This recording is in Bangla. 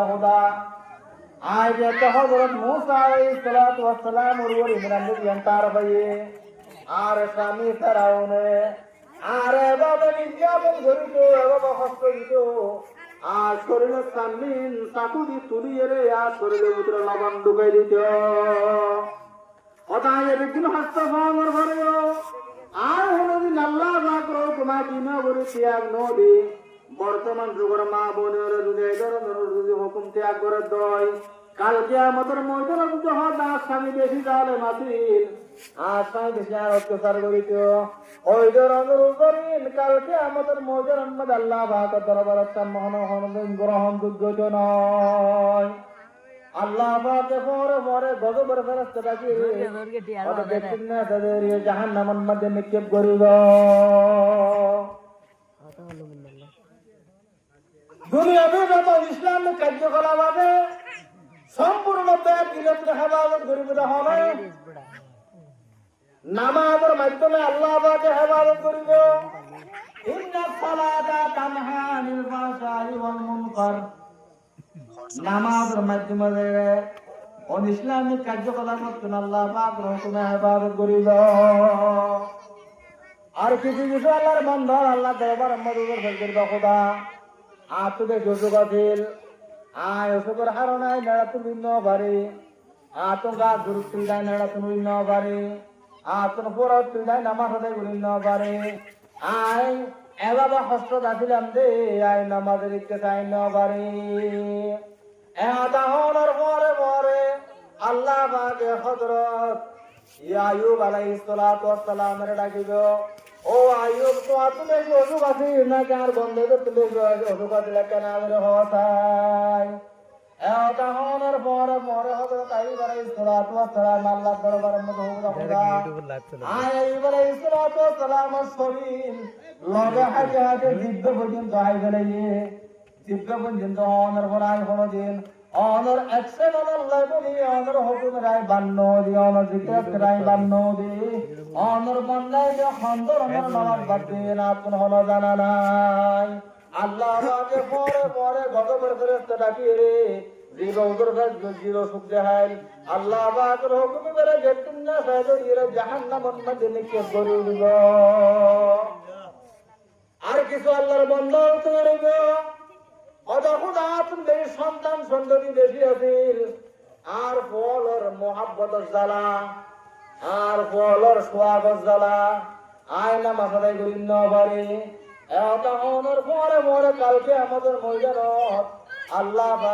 খোদা আয় যে হযরত মুসা আলাইহিস সালাতু ওয়াস সালাম ওর ইমরান নবী তার ভাইয়ে আর স্বামী ফেরাউনে আরে বাবা নির্যাতন করিত বাবা কষ্ট দিত আর শরীরের সামনিন চাকুদি তুলিয়ে রে আর শরীরের ভিতরে লবণ ঢুকাই দিত কথায় একদিন হাসতে পাওয়ার ঘরে আর কোনদিন আল্লাহ পাকর তোমার দিনা বলে ত্যাগ নদী বর্তমান যুগের মা বোনের যদি এই ধরনের যদি হুকুম ত্যাগ করে দেয় কালকে আমাদের ময়দানে যদি হয় দাস স্বামী বেশি তাহলে মাতিল আর স্বামী বেশি আর অত্যাচার করিত ওই ধরনের করিন কালকে আমাদের ময়দানের মধ্যে আল্লাহ পাকের দরবারে গ্রহণযোগ্য নয় আল্লাহ পাকে পরে পরে গজবের ফেরেশতা ডাকি ওটা দেখছেন না তাদের জাহান্নামের মধ্যে নিক্ষেপ করিব দুনিয়াতে যত ইসলামিক কার্যকলাপ আছে সম্পূর্ণ হেফাজত করিব হবে নামাজের মাধ্যমে আল্লাহ পাকে হেফাজত করিব ইন্নাস সালাতা তানহা আনিল ফাহশাই ওয়াল মুনকার নামাজের মাধ্যমে ইসলামিক কার্যকলাপ আল্লাহ পাক হুকুমে হেফাজত করিব আর কিছু কিছু আল্লাহর বন্ধন আল্লাহ দরবার মদুর ফেল খোদা আর তোদের সুযোগ আছিল আয় অসুখের হারণায় নেড়া তুলি ন পারে আতঙ্কা গুরু তুলদায় নেড়া তুলি ন পারে আতন পর তুলদায় নামাজ আদায় করি ন পারে আয় এভাবে হস্ত যাচ্ছিলাম দে আয় নামাজের ইচ্ছে চাই ন পারে এহতাহনের পরে পরে আল্লাহ পাকে হযরত আইয়ুব আলাইহিস সালাতু ওয়াস সালামের ডাকিব ও আইয়ুব তো তুমি অসুখ আছে না কার বন্ধে তুমি অসুখ আছে কেন আমাদের হওয়া চাই এহতাহনের পরে পরে হযরত আইয়ুব আলাইহিস সালাতু ওয়াস সালাম আল্লাহ দরবারের মধ্যে হুকুম আইয়ুব আলাইহিস সালাতু ওয়াস সালামের শরীর লগে হাতে হাতে জিব্ব পর্যন্ত আই গেলে জিব্ব পর্যন্ত অনর বলাই হলো দিন অনর অ্যাকশন আল্লাহ বলি অনর হুকুম রায় বান্ন দি অনর জিকির রায় বান্ন দি অনর বান্দায় যে খন্দর অনর নামাজ বাদে না কোন হলো জানা নাই আল্লাহ পাকে পরে পরে গজবের ফেরেশতা ডাকিয়ে রে জিরো উদর কাজ জিরো সুখ দেখাইল আল্লাহ পাকের হুকুম করে যেতুন না সাইদর ইরা জাহান্নামের মধ্যে নিক্ষেপ করে দিব আর কিছু আল্লাহর বান্দা তৈরি হবে যখন আপনাদের সন্তান সন্ততি বেশি আছিল আর ফলর মোহাব্বতের জ্বালা আর ফলর সোয়াগত জ্বালা আয়না মাথায় করি ন পারে পরে পরে কালকে আমাদের ময়দানত আল্লাহ